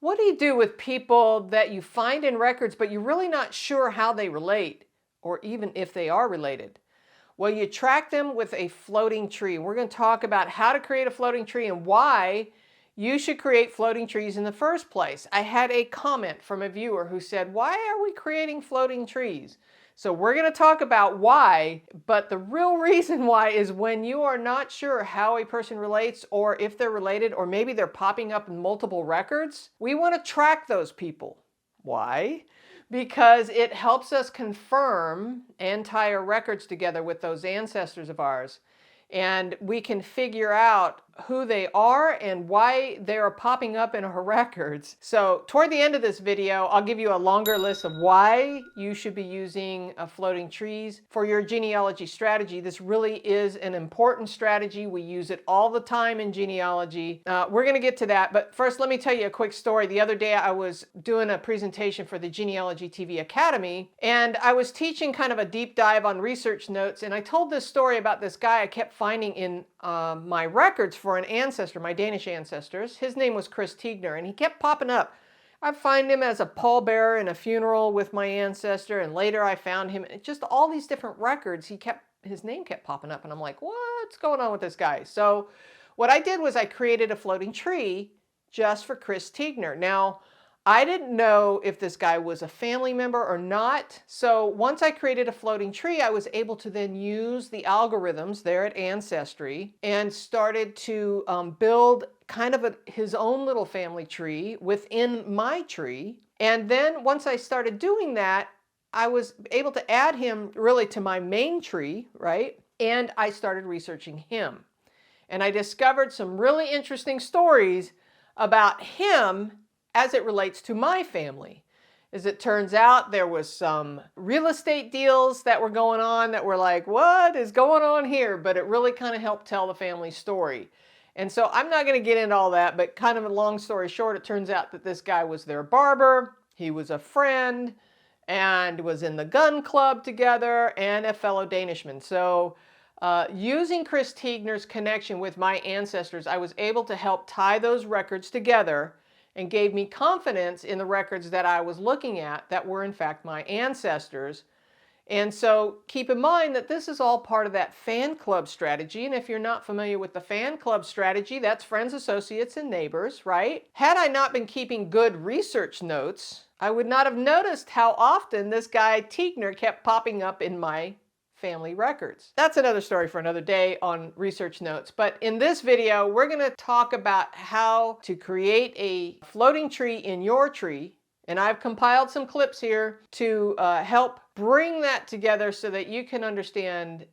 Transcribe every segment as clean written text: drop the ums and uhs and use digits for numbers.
What do you do with people that you find in records, but you're really not sure how they relate, or even if they are related? Well, you track them with a floating tree. We're going to talk about how to create a floating tree and why you should create floating trees in the first place. I had a comment from a viewer who said, why are we creating floating trees? So we're going to talk about why, but the real reason why is when you are not sure how a person relates, or if they're related, or maybe they're popping up in multiple records, we want to track those people. Why? Because it helps us confirm and tie our records together with those ancestors of ours. And we can figure out who they are and why they are popping up in our records. So toward the end of this video, I'll give you a longer list of why you should be using floating trees for your genealogy strategy. This really is an important strategy. We use it all the time in genealogy. We're going to get to that, but first let me tell you a quick story. The other day I was doing a presentation for the Genealogy TV Academy, and I was teaching kind of a deep dive on research notes, and I told this story about this guy I kept finding in my records for an ancestor, my Danish ancestors. His name was Tegner, and he kept popping up. I'd find him as a pallbearer in a funeral with my ancestor, and later I found him, just all these different records. His name kept popping up, and I'm like, what's going on with this guy? So what I did was I created a floating tree just for Tegner. Now, I didn't know if this guy was a family member or not. So once I created a floating tree, I was able to then use the algorithms there at Ancestry and started to build kind of his own little family tree within my tree. And then once I started doing that, I was able to add him really to my main tree, right? And I started researching him. And I discovered some really interesting stories about him as it relates to my family. As it turns out, there was some real estate deals that were going on that were like, what is going on here? But it really kind of helped tell the family story. And so I'm not going to get into all that, but kind of a long story short, it turns out that this guy was their barber, he was a friend, and was in the gun club together, and a fellow Danishman. So using Tegner's connection with my ancestors, I was able to help tie those records together and gave me confidence in the records that I was looking at that were in fact my ancestors. And so keep in mind that this is all part of that F.A.N club strategy. And if you're not familiar with the F.A.N club strategy, that's friends, associates, and neighbors, right? Had I not been keeping good research notes, I would not have noticed how often this guy Tegner kept popping up in my family records. That's another story for another day on research notes. But in this video, we're going to talk about how to create a floating tree in your tree. And I've compiled some clips here to help bring that together so that you can understand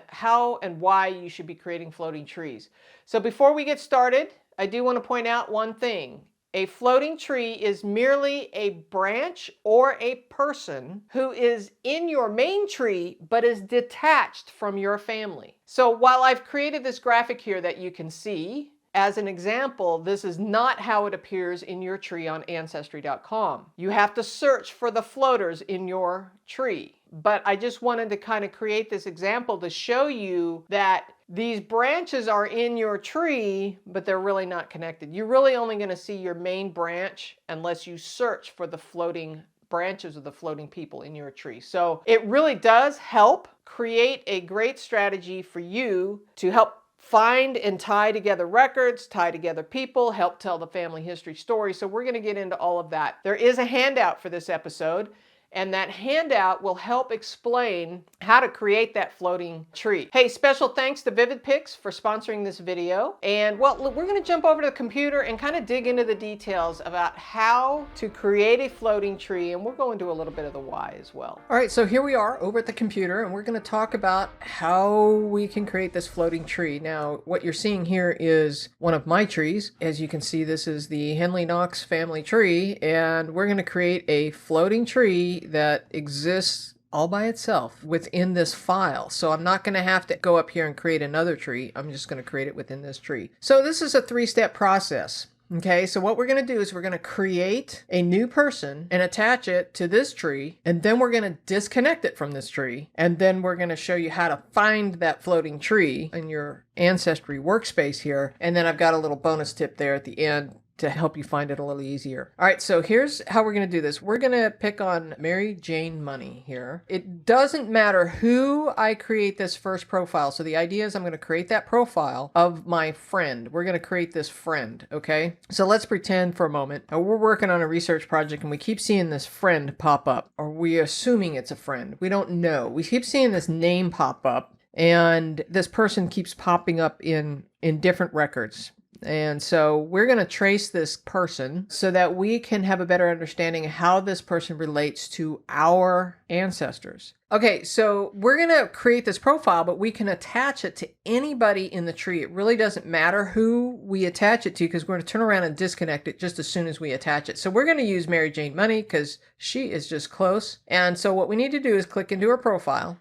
how and why you should be creating floating trees. So before we get started, I do want to point out one thing. A floating tree is merely a branch or a person who is in your main tree but is detached from your family. So while I've created this graphic here that you can see, as an example, this is not how it appears in your tree on Ancestry.com. You have to search for the floaters in your tree. But I just wanted to kind of create this example to show you that these branches are in your tree, but they're really not connected. You're really only going to see your main branch unless you search for the floating branches of the floating people in your tree. So it really does help create a great strategy for you to help find and tie together records, tie together people, help tell the family history story. So we're going to get into all of that. There is a handout for this episode, and that handout will help explain how to create that floating tree. Hey, special thanks to VividPix for sponsoring this video. And well, we're going to jump over to the computer and kind of dig into the details about how to create a floating tree, and we'll go into a little bit of the why as well. All right, so here we are over at the computer, and we're going to talk about how we can create this floating tree. Now, what you're seeing here is one of my trees. As you can see, this is the Henley Knox family tree, and we're going to create a floating tree that exists all by itself within this file. So I'm not going to have to go up here and create another tree. I'm just going to create it within this tree. So this is a three-step process. Okay, so what we're going to do is we're going to create a new person and attach it to this tree, and then we're going to disconnect it from this tree, and then we're going to show you how to find that floating tree in your Ancestry workspace here. And then I've got a little bonus tip there at the end to help you find it a little easier. All right, so here's how we're going to do this. We're going to pick on Mary Jane Money here. It doesn't matter who I create this first profile. So the idea is I'm going to create that profile of my friend. We're going to create this friend, okay? So let's pretend for a moment. Now we're working on a research project and we keep seeing this friend pop up, or we're assuming it's a friend. We don't know. We keep seeing this name pop up, and this person keeps popping up in different records. And so we're going to trace this person so that we can have a better understanding of how this person relates to our ancestors. Okay, so we're going to create this profile, but we can attach it to anybody in the tree. It really doesn't matter who we attach it to, because we're going to turn around and disconnect it just as soon as we attach it. So we're going to use Mary Jane Money because she is just close. And so what we need to do is click into her profile.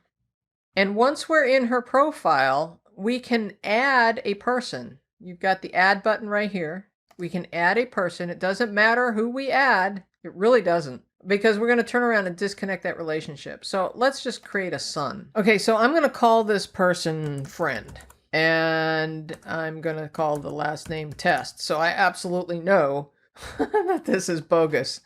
And once we're in her profile, we can add a person. You've got the add button right here. We can add a person. It doesn't matter who we add. It really doesn't, because we're going to turn around and disconnect that relationship. So let's just create a son. Okay, so I'm going to call this person friend, and I'm going to call the last name Test. So I absolutely know that this is bogus.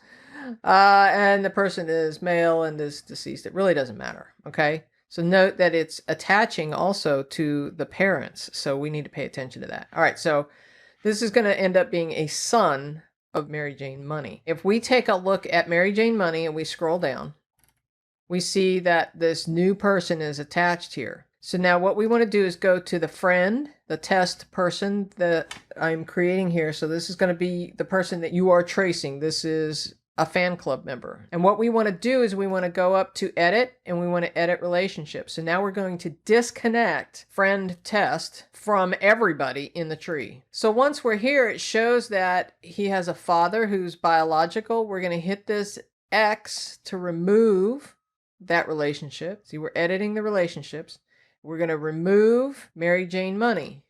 And the person is male and is deceased. It really doesn't matter. Okay. So note that it's attaching also to the parents. So we need to pay attention to that. All right. So this is going to end up being a son of Mary Jane Money. If we take a look at Mary Jane Money and we scroll down, we see that this new person is attached here. So now what we want to do is go to the friend, the test person that I'm creating here. So this is going to be the person that you are tracing. This is a fan club member. And what we want to do is we want to go up to edit, and we want to edit relationships. So now we're going to disconnect friend test from everybody in the tree. So once we're here, it shows that he has a father who's biological. We're going to hit this X to remove that relationship. See, we're editing the relationships. We're going to remove Mary Jane Money.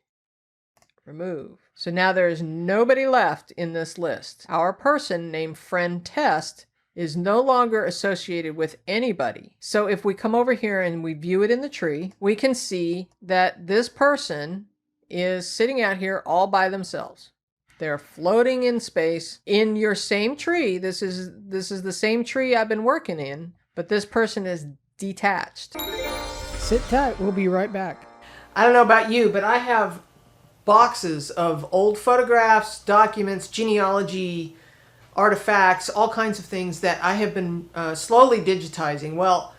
Remove. So now there's nobody left in this list. Our person named Friend Test is no longer associated with anybody. So if we come over here and we view it in the tree, we can see that this person is sitting out here all by themselves. They're floating in space in your same tree. This is the same tree I've been working in, but this person is detached. Sit tight, we'll be right back. I don't know about you, but I have boxes of old photographs, documents, genealogy, artifacts, all kinds of things that I have been slowly digitizing. Well,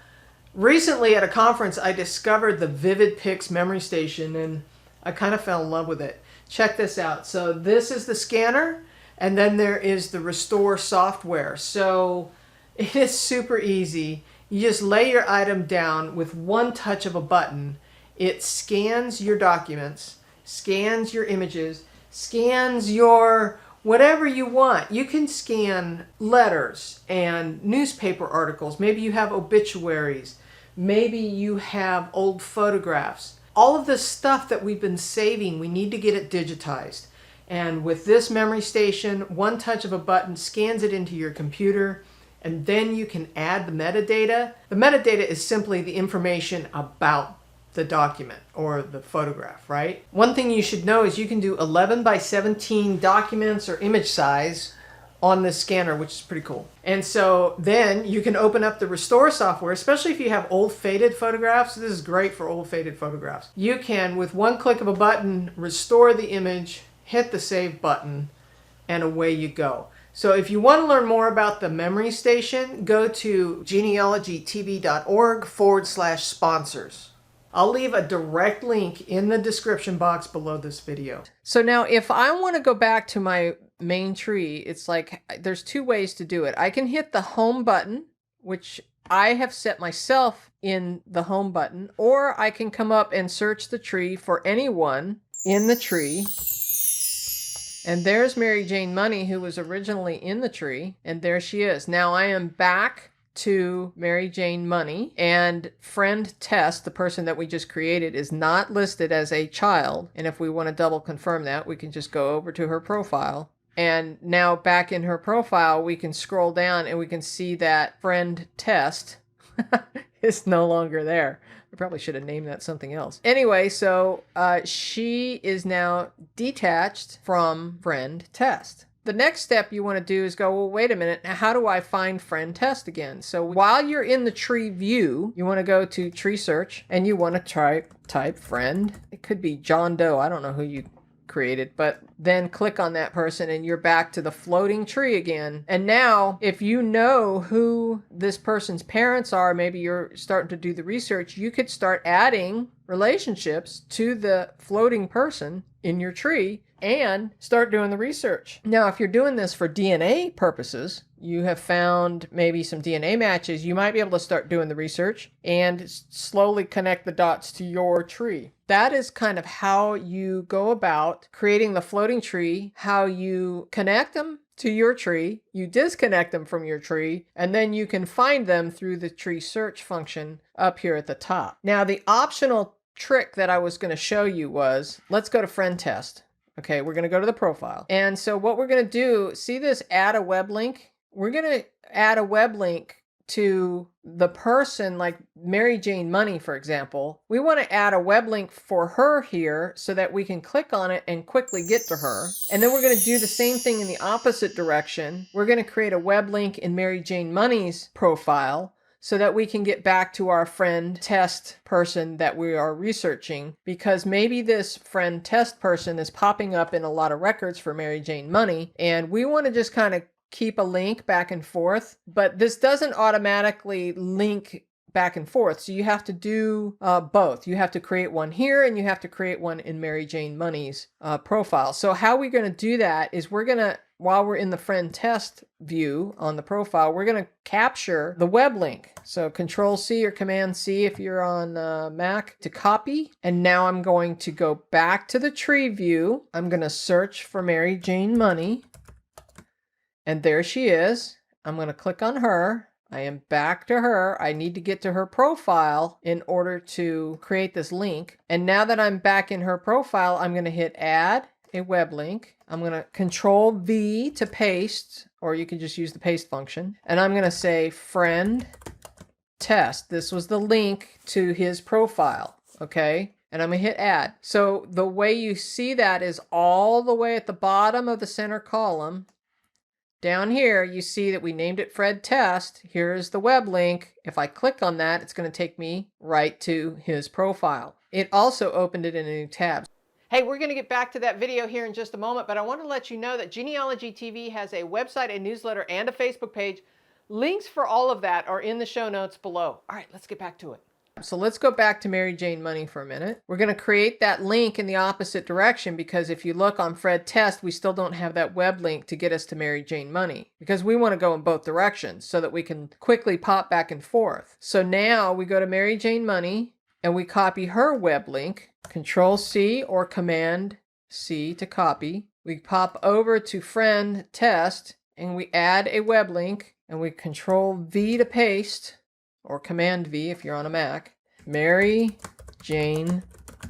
recently at a conference, I discovered the VividPix memory station, and I kind of fell in love with it. Check this out. So this is the scanner, and then there is the restore software. So it is super easy. You just lay your item down with one touch of a button. It scans your documents, scans your images, scans your whatever you want. You can scan letters and newspaper articles. Maybe you have obituaries. Maybe you have old photographs. All of this stuff that we've been saving, we need to get it digitized. And with this memory station, one touch of a button scans it into your computer, and then you can add the metadata. The metadata is simply the information about the document or the photograph, right? One thing you should know is you can do 11 by 17 documents or image size on this scanner, which is pretty cool. And so then you can open up the restore software, especially if you have old faded photographs. This is great for old faded photographs. You can, with one click of a button, restore the image, hit the save button, and away you go. So if you want to learn more about the memory station, go to genealogytv.org/sponsors. I'll leave a direct link in the description box below this video. So now if I want to go back to my main tree, it's like there's two ways to do it. I can hit the home button, which I have set myself in the home button, or I can come up and search the tree for anyone in the tree. And there's Mary Jane Money, who was originally in the tree, and there she is. Now I am back to Mary Jane Money, and friend Test, the person that we just created, is not listed as a child. And if we want to double confirm that, we can just go over to her profile. And now back in her profile, we can scroll down and we can see that friend Test is no longer there. I probably should have named that something else. Anyway, so she is now detached from friend Test. The next step you want to do is go, well, wait a minute, now how do I find friend test again? So while you're in the tree view, you want to go to tree search and you want to type friend. It could be John Doe. I don't know who you created, but then click on that person and you're back to the floating tree again. And now if you know who this person's parents are, maybe you're starting to do the research, you could start adding relationships to the floating person in your tree and start doing the research. Now, if you're doing this for DNA purposes, you have found maybe some DNA matches, you might be able to start doing the research and slowly connect the dots to your tree. That is kind of how you go about creating the floating tree, how you connect them to your tree, you disconnect them from your tree, and then you can find them through the tree search function up here at the top. Now, the optional trick that I was going to show you was, let's go to friend test. Okay, we're going to go to the profile. And so what we're going to do, see this add a web link? We're going to add a web link to the person, like Mary Jane Money, for example. We want to add a web link for her here so that we can click on it and quickly get to her. And then we're going to do the same thing in the opposite direction. We're going to create a web link in Mary Jane Money's profile so that we can get back to our friend test person that we are researching, because maybe this friend test person is popping up in a lot of records for Mary Jane Money, and we want to just kind of keep a link back and forth, but this doesn't automatically link back and forth. So you have to do both. You have to create one here and you have to create one in Mary Jane Money's profile. So how we're going to do that is we're going to, while we're in the friend test view on the profile, we're going to capture the web link. So Control C or Command C if you're on Mac to copy. And now I'm going to go back to the tree view. I'm going to search for Mary Jane Money. And there she is. I'm going to click on her. I am back to her. I need to get to her profile in order to create this link. And now that I'm back in her profile, I'm going to hit add a web link. I'm going to Control V to paste, or you can just use the paste function. And I'm going to say friend test. This was the link to his profile. Okay. And I'm going to hit add. So the way you see that is all the way at the bottom of the center column. Down here, you see that we named it Fred Test. Here's the web link. If I click on that, it's going to take me right to his profile. It also opened it in a new tab. Hey, we're going to get back to that video here in just a moment, but I want to let you know that Genealogy TV has a website, a newsletter, and a Facebook page. Links for all of that are in the show notes below. All right, let's get back to it. So let's go back to Mary Jane Money for a minute. We're going to create that link in the opposite direction, because if you look on Fred Test, we still don't have that web link to get us to Mary Jane Money, because we want to go in both directions so that we can quickly pop back and forth. So now we go to Mary Jane Money and we copy her web link, Control C or Command C to copy. We pop over to Friend Test and we add a web link and we Control V to paste, or Command V if you're on a Mac, Mary Jane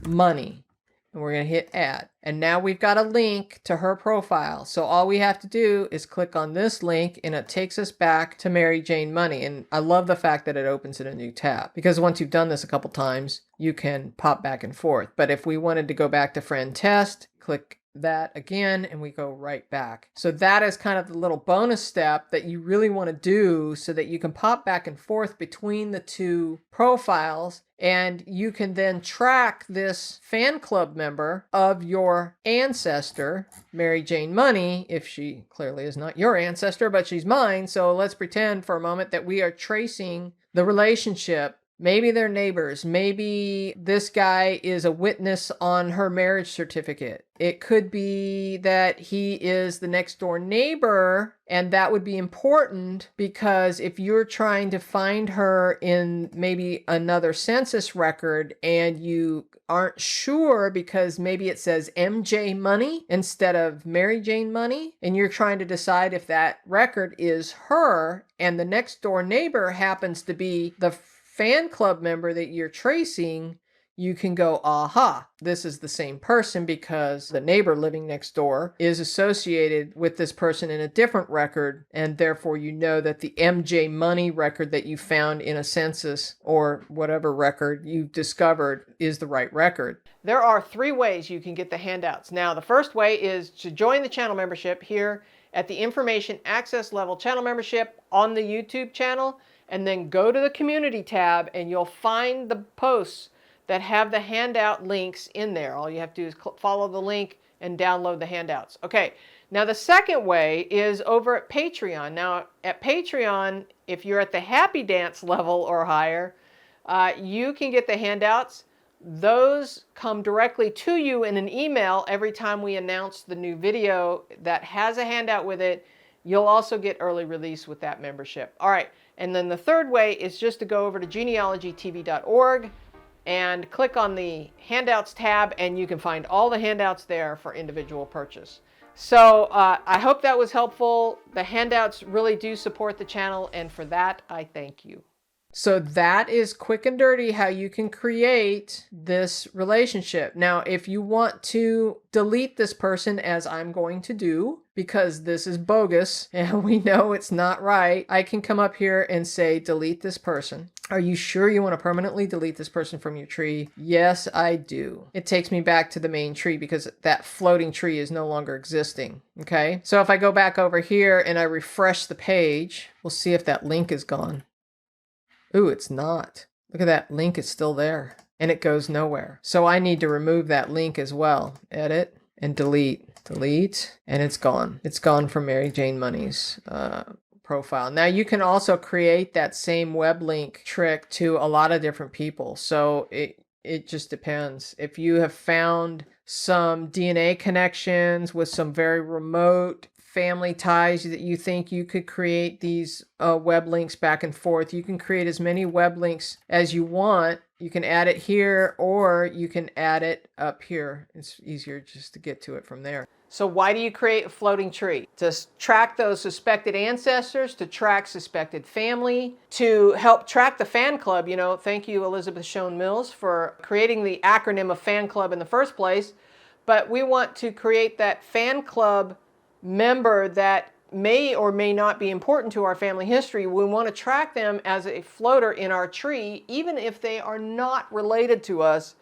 Money. And we're going to hit add. And now we've got a link to her profile. So all we have to do is click on this link and it takes us back to Mary Jane Money. And I love the fact that it opens in a new tab, because once you've done this a couple times, you can pop back and forth. But if we wanted to go back to Friend Test, click that again and we go right back. So that is kind of the little bonus step that you really want to do so that you can pop back and forth between the two profiles, and you can then track this fan club member of your ancestor, Mary Jane Money, if she clearly is not your ancestor, but she's mine. So let's pretend for a moment that we are tracing the relationship. Maybe they're neighbors. Maybe this guy is a witness on her marriage certificate. It could be that he is the next door neighbor, and that would be important because if you're trying to find her in maybe another census record and you aren't sure because maybe it says MJ Money instead of Mary Jane Money, and you're trying to decide if that record is her and the next door neighbor happens to be the fan club member that you're tracing, you can go, aha, this is the same person because the neighbor living next door is associated with this person in a different record, and therefore you know that the MJ Money record that you found in a census or whatever record you discovered is the right record. There are 3 ways you can get the handouts. Now, the first way is to join the channel membership here at the information access level channel membership on the YouTube channel, and then go to the community tab and you'll find the posts that have the handout links in there. All you have to do is follow the link and download the handouts. Okay, now the second way is over at Patreon. Now at Patreon, if you're at the Happy Dance level or higher, you can get the handouts. Those come directly to you in an email every time we announce the new video that has a handout with it. You'll also get early release with that membership. All right, and then the third way is just to go over to genealogytv.org and click on the handouts tab, and you can find all the handouts there for individual purchase. So I hope that was helpful. The handouts really do support the channel, and for that, I thank you. So that is quick and dirty how you can create this relationship. Now, if you want to delete this person, as I'm going to do, because this is bogus and we know it's not right, I can come up here and say, delete this person. Are you sure you want to permanently delete this person from your tree? Yes, I do. It takes me back to the main tree because that floating tree is no longer existing. Okay, so if I go back over here and I refresh the page, we'll see if that link is gone. Ooh, it's not. Look at that, link is still there and it goes nowhere. So I need to remove that link as well. Edit and delete, delete, and it's gone. It's gone from Mary Jane Money's profile. Now you can also create that same web link trick to a lot of different people. So it just depends. If you have found some DNA connections with some very remote family ties that you think you could create these web links back and forth, you can create as many web links as you want. You can add it here or you can add it up here. It's easier just to get to it from there. So why do you create a floating tree? To track those suspected ancestors, to track suspected family, to help track the fan club. You know, thank you, Elizabeth Schoen Mills, for creating the acronym of fan club in the first place. But we want to create that fan club member that may or may not be important to our family history. We want to track them as a floater in our tree, even if they are not related to us,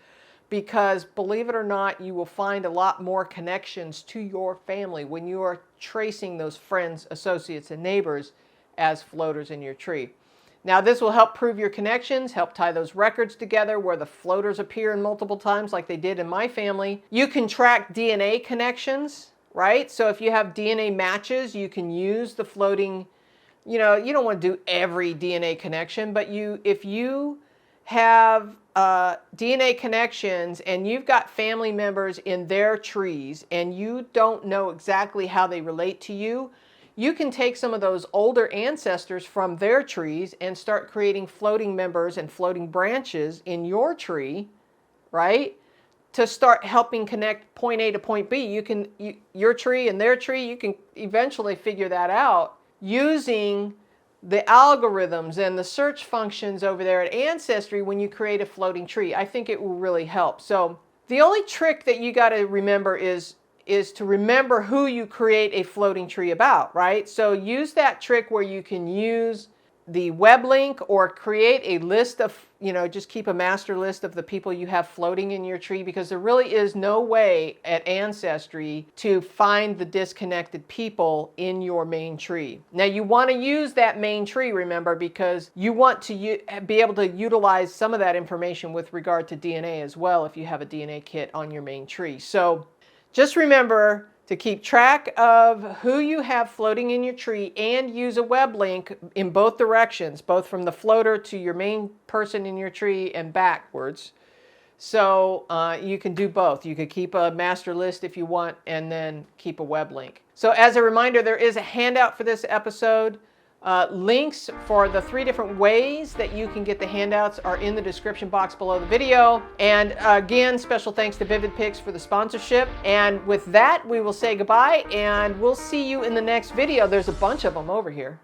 because believe it or not, you will find a lot more connections to your family when you are tracing those friends, associates, and neighbors as floaters in your tree. Now, this will help prove your connections, help tie those records together where the floaters appear in multiple times like they did in my family. You can track DNA connections, right? So if you have DNA matches, you can use the floating, you know, you don't want to do every DNA connection, but if you have DNA connections and you've got family members in their trees and you don't know exactly how they relate to you, you can take some of those older ancestors from their trees and start creating floating members and floating branches in your tree, right? To start helping connect point A to point B. Your tree and their tree, you can eventually figure that out using the algorithms and the search functions over there at Ancestry when you create a floating tree. I think it will really help. So the only trick that you got to remember is to remember who you create a floating tree about, right? So use that trick where you can use the web link or create a list of, you know, just keep a master list of the people you have floating in your tree, because there really is no way at Ancestry to find the disconnected people in your main tree. Now you want to use that main tree, remember, because you want to be able to utilize some of that information with regard to DNA as well if you have a DNA kit on your main tree. So just remember to keep track of who you have floating in your tree and use a web link in both directions, both from the floater to your main person in your tree and backwards. So you can do both. You could keep a master list if you want and then keep a web link. So as a reminder, there is a handout for this episode. Links for the 3 different ways that you can get the handouts are in the description box below the video. And again, special thanks to VividPix for the sponsorship. And with that, we will say goodbye and we'll see you in the next video. There's a bunch of them over here.